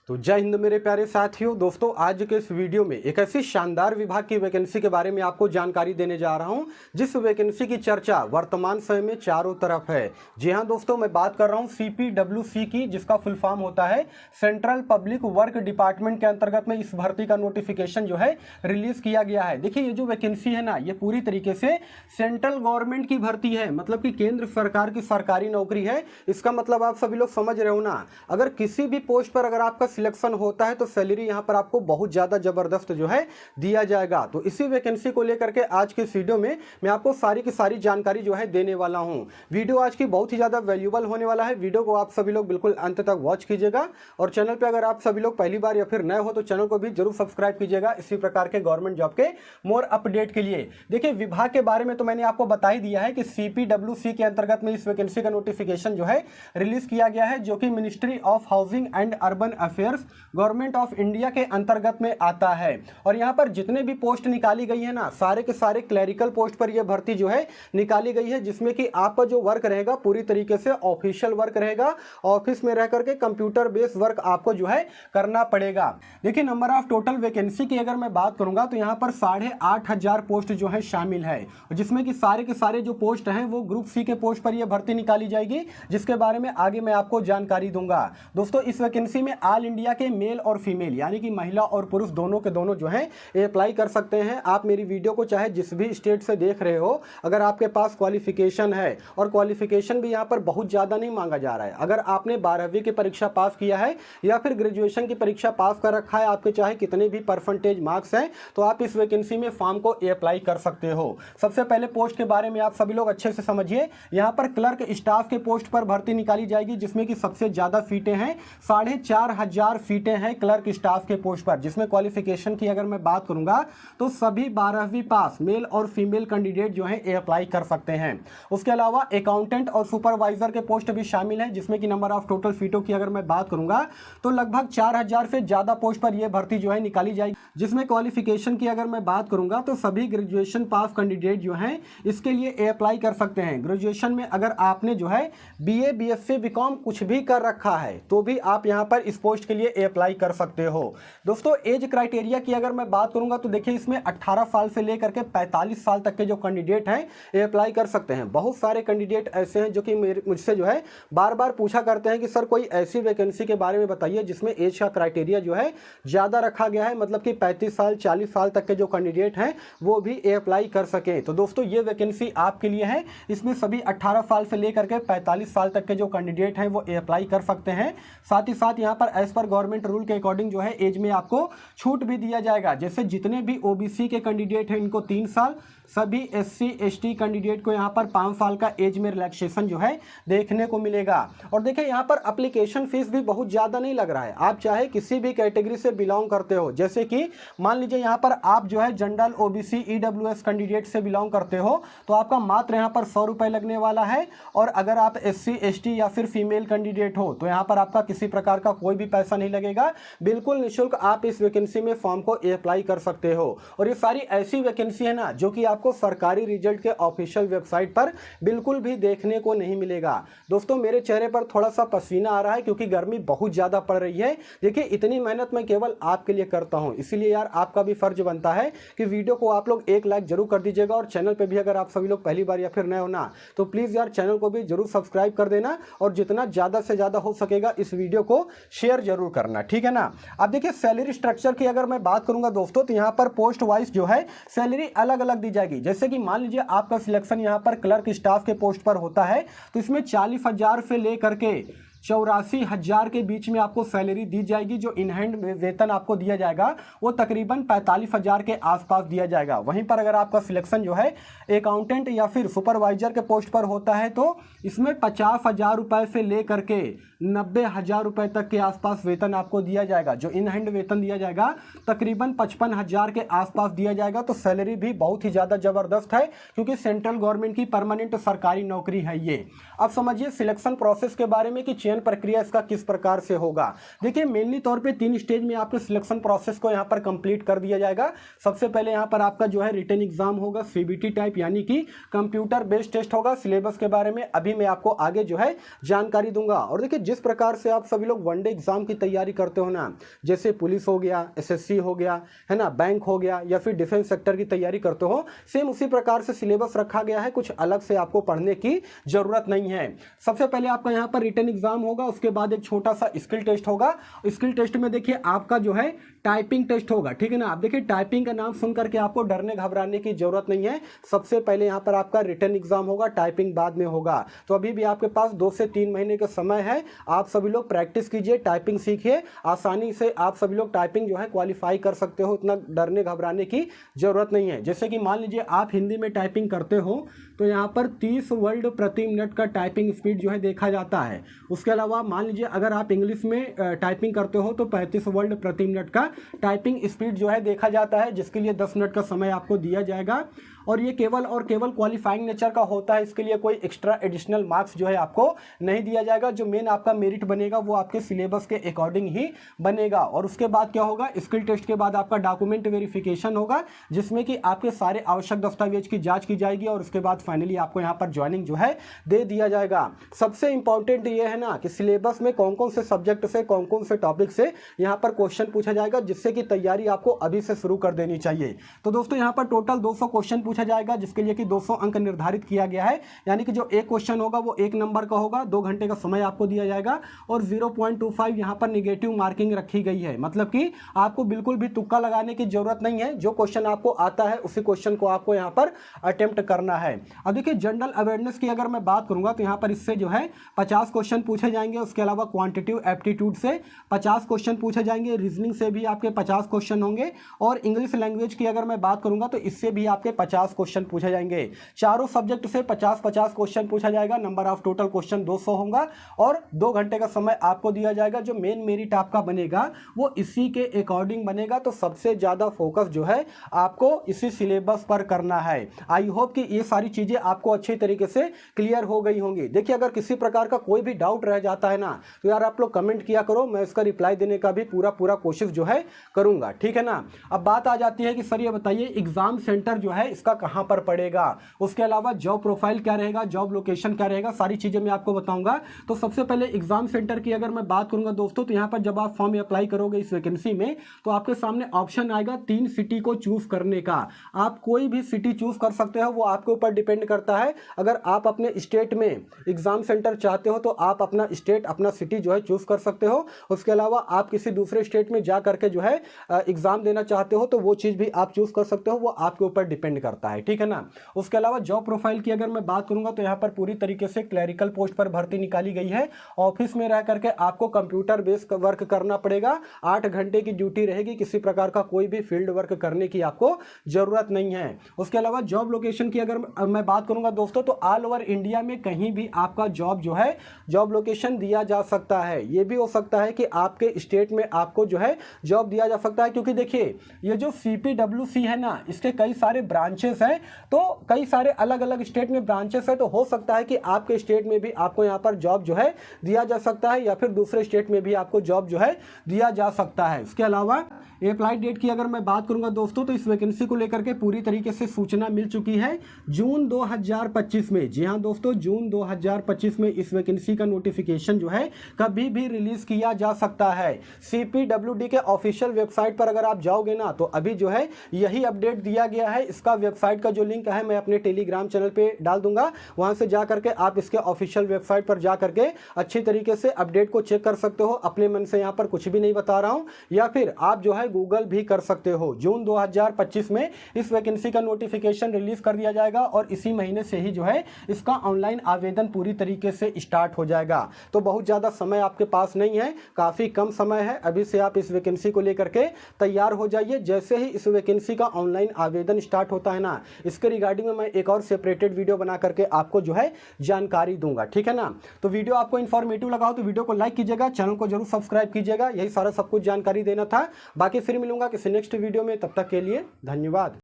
तो जय हिंद मेरे प्यारे साथियों। दोस्तों, आज के इस वीडियो में एक ऐसी शानदार विभाग की वैकेंसी के बारे में आपको जानकारी देने जा रहा हूं, जिस वैकेंसी की चर्चा वर्तमान समय में चारों तरफ है। जी हां दोस्तों, मैं बात कर रहा हूं CPWC की, जिसका फुल फॉर्म होता है सेंट्रल पब्लिक वर्क डिपार्टमेंट के अंतर्गत में इस भर्ती का नोटिफिकेशन जो है रिलीज किया गया है। देखिए, ये जो वैकेंसी है ना, ये पूरी तरीके से सेंट्रल गवर्नमेंट की भर्ती है, मतलब कि केंद्र सरकार की सरकारी नौकरी है। इसका मतलब आप सभी लोग समझ रहे हो ना। अगर किसी भी पोस्ट पर अगर आपका सिलेक्शन होता है तो सैलरी यहां पर आपको बहुत ज्यादा जबरदस्त जो है दिया जाएगा। तो इसी वैकेंसी को लेकर के आज के इस वीडियो में मैं आपको सारी की सारी जानकारी जो है देने वाला हूं। वीडियो आज की बहुत ही ज्यादा वैल्यूएबल होने वाला है। वीडियो को आप सभी लोग बिल्कुल अंत तक वॉच कीजिएगा और चैनल पे अगर आप सभी लोग पहली बार या फिर नए हो तो चैनल को भी जरूर सब्सक्राइब कीजिएगा इसी प्रकार के गवर्नमेंट जॉब के मोर अपडेट के लिए। देखिए, विभाग के बारे में तो मैंने आपको बता ही दिया है कि CPWC के अंतर्गत में इस वैकेंसी का नोटिफिकेशन जो है रिलीज किया गया है, जो कि ministry of housing and urban affairs government of India के अंतर्गत में आता है। और यहां पर जितने भी पोस्ट निकाली गई है ना, सारे के सारे क्लरिकल पोस्ट पर यह भर्ती जो है निकाली गई है, जिसमें कि आपका जो वर्क रहेगा पूरी तरीके से ऑफिशियल वर्क रहेगा। ऑफिस में रह करके कंप्यूटर बेस्ड वर्क आपको जो है करना पड़ेगा। देखिए, नंबर ऑफ टोटल वैकेंसी की अगर मैं बात करूंगा तो यहां पर 8,500 पोस्ट जो है शामिल है, जिसमें कि सारे के सारे जो पोस्ट हैं वो ग्रुप सी के पोस्ट पर यह भर्ती निकाली जाएगी, जिसके बारे में आगे मैं आपको जानकारी दूंगा। दोस्तों, इस वैकेंसी में ऑल इंडिया के मेल और फीमेल यानी कि महिला और पुरुष दोनों के दोनों जो है अप्लाई कर सकते हैं। आप मेरी वीडियो को चाहे जिस भी स्टेट से देख रहे हो, अगर आपके पास क्वालिफिकेशन है, और क्वालिफिकेशन भी यहाँ पर बहुत ज़्यादा नहीं मांगा जा रहा है। अगर आपने 12वीं की परीक्षा पास किया है या फिर ग्रेजुएशन की परीक्षा पास कर रखा है, आपके चाहे कितने भी परसेंटेज मार्क्स हैं, तो आप इस वैकेंसी में फॉर्म को अप्लाई कर सकते हो। सबसे पहले पोस्ट के बारे में आप सभी लोग अच्छे से समझिए। यहाँ पर क्लर्क स्टाफ के पोस्ट पर भर्ती निकाली जाएगी, जिसमें कि सबसे ज़्यादा सीटें हैं। 4,500 सीटें हैं क्लर्क स्टाफ के पोस्ट पर, जिसमें क्वालिफिकेशन की अगर मैं बात करूंगा तो सभी 12वीं पास मेल और फीमेल कैंडिडेट जो है अप्लाई कर सकते हैं। उसके अलावा अकाउंटेंट और सुपरवाइजर के पोस्ट भी शामिल हैं, जिसमें कि नंबर ऑफ टोटल सीटों की अगर मैं बात करूंगा तो लगभग 4,000 से ज्यादा पोस्ट पर यह भर्ती जो है निकाली जाएगी। जिसमें क्वालिफिकेशन की अगर मैं बात करूंगा तो सभी ग्रेजुएशन पास कैंडिडेट जो हैं इसके लिए अप्लाई कर सकते हैं। ग्रेजुएशन में अगर आपने जो है BA BSc BCom कुछ भी कर रखा है तो भी आप यहां पर इस पोस्ट के लिए अप्लाई कर सकते हो। दोस्तों, एज क्राइटेरिया की अगर मैं बात करूंगा तो देखिए, इसमें 18 साल से लेकर के 45 साल तक के जो कैंडिडेट हैं अप्लाई कर सकते हैं। बहुत सारे कैंडिडेट ऐसे हैं जो कि मुझसे जो है बार बार पूछा करते हैं कि सर कोई ऐसी वैकेंसी के बारे में बताइए जिसमें एज का क्राइटेरिया जो है ज़्यादा रखा गया है, मतलब कि 35 साल 40 साल तक के जो कैंडिडेट हैं वो भी अप्लाई कर सकें। तो दोस्तों, ये वैकेंसी आपके लिए है। इसमें सभी 18 साल से लेकर के 45 साल तक के जो कैंडिडेट हैं वो अप्लाई कर सकते हैं। साथ ही साथ यहाँ पर एज पर गवर्नमेंट रूल के अकॉर्डिंग जो है एज में आपको छूट भी दिया जाएगा। जैसे जितने भी OBC के कैंडिडेट हैं इनको 3 साल, सभी SC ST कैंडिडेट को यहाँ पर 5 साल का एज में रिलैक्सेशन जो है देखने को मिलेगा। और देखिए, यहाँ पर एप्लीकेशन फीस भी बहुत ज़्यादा नहीं लग रहा है। आप चाहे किसी भी कैटेगरी से बिलोंग करते हो, जैसे कि मान लीजिए यहाँ पर आप जो है जनरल OBC EWS कैंडिडेट से बिलोंग करते हो तो आपका मात्र यहाँ पर 100 रुपये लगने वाला है। और अगर आप SC ST या फिर फीमेल कैंडिडेट हो तो यहाँ पर आपका किसी प्रकार का कोई भी पैसा नहीं लगेगा। बिल्कुल निःशुल्क आप इस वैकेंसी में फॉर्म को अप्लाई कर सकते हो। और ये सारी ऐसी वैकेंसी है ना जो कि आपको सरकारी रिजल्ट के ऑफिशियल वेबसाइट पर बिल्कुल भी देखने को नहीं मिलेगा। दोस्तों, मेरे चेहरे पर थोड़ा सा पसीना आ रहा है क्योंकि गर्मी बहुत ज़्यादा पड़ रही है। देखिए, इतनी मेहनत मैं केवल आपके लिए करता हूं, इसीलिए यार आपका भी फर्ज बनता है कि वीडियो को आप लोग एक लाइक जरूर कर दीजिएगा। और चैनल पर भी अगर आप सभी लोग पहली बार या फिर नए हो ना तो प्लीज़ यार चैनल को भी जरूर सब्सक्राइब कर देना और जितना ज़्यादा से ज़्यादा हो सकेगा इस वीडियो को शेयर जरूर करना, ठीक है ना। अब देखिए, सैलरी स्ट्रक्चर की अगर मैं बात करूंगा दोस्तों तो यहाँ पर पोस्ट वाइज जो है सैलरी अलग अलग दी जाएगी। जैसे कि मान लीजिए आपका सिलेक्शन यहाँ पर क्लर्क स्टाफ के पोस्ट पर होता है तो इसमें 40,000 से लेकर के 84,000 के बीच में आपको सैलरी दी जाएगी। जो इन हैंड वेतन आपको दिया जाएगा वो तकरीबन 45,000 के आसपास दिया जाएगा। वहीं पर अगर आपका सिलेक्शन जो है अकाउंटेंट या फिर सुपरवाइजर के पोस्ट पर होता है तो इसमें 50,000 रुपये से लेकर के 90,000 रुपये तक के आसपास वेतन आपको दिया जाएगा। जो इन हैंड वेतन दिया जाएगा तकरीबन 55,000 के आसपास दिया जाएगा। तो सैलरी भी बहुत ही ज़्यादा ज़बरदस्त है क्योंकि सेंट्रल गवर्नमेंट की परमानेंट सरकारी नौकरी है ये। अब समझिए सिलेक्शन प्रोसेस के बारे में कि चयन प्रक्रिया इसका किस प्रकार से होगा। देखिए, मेनली तौर पे 3 स्टेज में आपके सिलेक्शन प्रोसेस को यहाँ पर कंप्लीट कर दिया जाएगा। सबसे पहले यहाँ पर आपका जो है रिटन एग्जाम होगा, CBT टाइप यानी कि कंप्यूटर बेस्ड टेस्ट होगा। सिलेबस के बारे में अभी मैं आपको आगे जो है जानकारी दूंगा। और देखिए, जिस प्रकार से आप सभी लोग वनडे एग्जाम की तैयारी करते हो ना, जैसे पुलिस हो गया, एसएससी हो गया, है ना, बैंक हो गया, या फिर डिफेंस सेक्टर की तैयारी करते हो, सेम उसी प्रकार से सिलेबस रखा गया है, कुछ अलग से आपको पढ़ने की जरूरत नहीं है। सबसे पहले आपका यहाँ पर रिटन एग्जाम होगा, उसके बाद एक छोटा सा स्किल टेस्ट होगा। स्किल टेस्ट में देखिए आपका जो है टाइपिंग टेस्ट होगा, ठीक है ना। आप देखिए टाइपिंग का नाम सुन करके आपको डरने घबराने की जरूरत नहीं है। सबसे पहले यहाँ पर आपका रिटन एग्जाम होगा, टाइपिंग बाद में होगा। तो अभी भी आपके पास 2 से 3 महीने का समय है। आप सभी लोग प्रैक्टिस कीजिए, टाइपिंग सीखिए, आसानी से आप सभी लोग टाइपिंग जो है क्वालिफाई कर सकते हो। इतना डरने घबराने की जरूरत नहीं है। जैसे कि मान लीजिए आप हिंदी में टाइपिंग करते हो तो यहाँ पर 30 वर्ड प्रति मिनट का टाइपिंग स्पीड जो है देखा जाता है। उसके अलावा मान लीजिए अगर आप इंग्लिश में टाइपिंग करते हो तो 35 वर्ड प्रति मिनट का टाइपिंग स्पीड जो है देखा जाता है, जिसके लिए 10 मिनट का समय आपको दिया जाएगा। और ये केवल और केवल क्वालिफाइंग नेचर का होता है, इसके लिए कोई एक्स्ट्रा एडिशनल मार्क्स जो है आपको नहीं दिया जाएगा। जो मेन आपका मेरिट बनेगा वो आपके सिलेबस के अकॉर्डिंग ही बनेगा। और उसके बाद क्या होगा, स्किल टेस्ट के बाद आपका डॉक्यूमेंट वेरिफिकेशन होगा, जिसमें कि आपके सारे आवश्यक दस्तावेज की जांच की जाएगी और उसके बाद फाइनली आपको यहाँ पर ज्वाइनिंग जो है दे दिया जाएगा। सबसे इंपॉर्टेंट ये है ना कि सिलेबस में कौन कौन से सब्जेक्ट से, कौन कौन से टॉपिक से यहाँ पर क्वेश्चन पूछा जाएगा, जिससे कि तैयारी आपको अभी से शुरू कर देनी चाहिए। तो दोस्तों यहाँ पर टोटल 200 क्वेश्चन पूछा जाएगा, जिसके लिए कि 200 अंक निर्धारित किया गया है। यानी कि जो एक क्वेश्चन होगा वो 1 नंबर का होगा, 2 घंटे का समय आपको दिया जाएगा और 0.25 यहाँ पर निगेटिव मार्किंग रखी गई है। मतलब कि आपको बिल्कुल भी तुक्का लगाने की जरूरत नहीं है। जो क्वेश्चन आपको आता है उसी क्वेश्चन को आपको यहाँ पर अटेम्प्ट करना है। अब देखिए जनरल अवेयरनेस की अगर मैं बात करूंगा तो यहाँ पर इससे जो है 50 क्वेश्चन पूछे जाएंगे। उसके अलावा क्वांटिटेटिव एप्टीट्यूड से 50 क्वेश्चन पूछे जाएंगे, रीजनिंग से भी आपके 50 क्वेश्चन होंगे और इंग्लिश लैंग्वेज की अगर मैं बात करूंगा तो इससे भी आपके 50 क्वेश्चन पूछे जाएंगे। चारों सब्जेक्ट से 50-50 क्वेश्चन पूछा जाएगा। नंबर ऑफ टोटल क्वेश्चन 200 होगा और 2 घंटे का समय आपको दिया जाएगा। जो मेन मेरिट आपका बनेगा वो इसी के अकॉर्डिंग बनेगा। तो सबसे ज्यादा फोकस जो है आपको इसी सिलेबस पर करना है। आई होप कि ये सारी चीजें आपको अच्छी तरीके से क्लियर हो गई होंगी। देखिए अगर किसी प्रकार का कोई भी डाउट रह जाता है ना तो यार आप लोग कमेंट किया करो, मैं इसका रिप्लाई देने का भी पूरा कोशिश जो है करूंगा, ठीक है ना। अब बात आ जाती है कि सर ये बताइए एग्जाम सेंटर जो है इसका कहां पर पड़ेगा, उसके अलावा जॉब प्रोफाइल क्या रहेगा, जॉब लोकेशन क्या रहेगा, सारी चीजें मैं आपको बताऊंगा। तो सबसे पहले एग्जाम सेंटर की अगर मैं बात करूंगा दोस्तों तो यहां पर जब आप फॉर्म अप्लाई करोगे इस वैकेंसी में तो आपके सामने ऑप्शन आएगा 3 सिटी को चूज करने का। आप कोई भी सिटी चूज कर सकते हो, वो आपके ऊपर डिपेंड करता है। अगर आप अपने स्टेट में एग्जाम सेंटर चाहते हो तो आप अपना स्टेट, अपना सिटी जो है चूज कर सकते हो। उसके अलावा आप किसी दूसरे स्टेट में जा करके जो है एग्जाम देना चाहते हो तो वो चीज भी आप चूज कर सकते हो, वो आपके ऊपर डिपेंड करता है, ठीक है ना। उसके अलावा जॉब प्रोफाइल की अगर मैं बात करूंगा तो यहाँ पर पूरी तरीके से क्लरिकल पोस्ट पर भर्ती निकाली गई है। ऑफिस में रह करके आपको कंप्यूटर बेस्ड वर्क करना पड़ेगा। 8 घंटे की ड्यूटी रहेगी, किसी प्रकार का कोई भी फील्ड वर्क करने की आपको जरूरत नहीं है। उसके अलावा जॉब लोकेशन की अगर मैं बात करूंगा दोस्तों तो ऑल ओवर इंडिया में कहीं भी आपका जॉब जो है जॉब लोकेशन दिया जा सकता है। ये भी हो सकता है कि आपके स्टेट में आपको जो है जॉब दिया जा सकता है, क्योंकि देखिए ये जो CPWC है ना इसके कई सारे ब्रांचेस हैं, तो कई सारे अलग अलग स्टेट में ब्रांचेस है। तो हो सकता है कि आपके स्टेट में भी आपको यहाँ पर जॉब जो है दिया जा सकता है या फिर दूसरे स्टेट में भी आपको जॉब जो है दिया जा सकता है। इसके अलावा अप्लाई डेट की अगर मैं बात करूंगा दोस्तों तो इस वैकेंसी को लेकर के पूरी तरीके से सूचना मिल चुकी है जून 2025 में। जी हाँ दोस्तों, जून 2025 में इस वैकेंसी का नोटिफिकेशन जो है कभी भी रिलीज किया जा सकता है। CPWD के ऑफिशियल वेबसाइट पर अगर आप जाओगे ना तो अभी जो है यही अपडेट दिया गया है। इसका वेबसाइट का जो लिंक है मैं अपने टेलीग्राम चैनल पे डाल दूंगा, वहां से जा करके आप इसके ऑफिशियल वेबसाइट पर जा करके अच्छी तरीके से अपडेट को चेक कर सकते हो। अपने मन से यहाँ पर कुछ भी नहीं बता रहा हूँ, या फिर आप जो है गूगल भी कर सकते हो। जून 2025 में इस वैकेंसी का नोटिफिकेशन रिलीज कर दिया जाएगा और इसी महीने से ही जो है इसका ऑनलाइन आवेदन पूरी तरीके से स्टार्ट हो जाएगा। तो बहुत ज्यादा समय आपके पास नहीं है, काफी कम समय है। अभी से आप इस वैकेंसी को लेकर के तैयार हो जाइए। जैसे ही इस वैकेंसी का ऑनलाइन आवेदन स्टार्ट होता है ना, इसके रिगार्डिंग में मैं एक और सेपरेटेड वीडियो बना करके आपको जो है जानकारी दूंगा, ठीक है ना। तो वीडियो आपको इन्फॉर्मेटिव लगा हो तो वीडियो को लाइक कीजिएगा, चैनल को जरूर सब्सक्राइब कीजिएगा। यही सारा सब कुछ जानकारी देना था। बाकी फिर मिलूंगा किसी नेक्स्ट वीडियो में, तब तक के लिए धन्यवाद।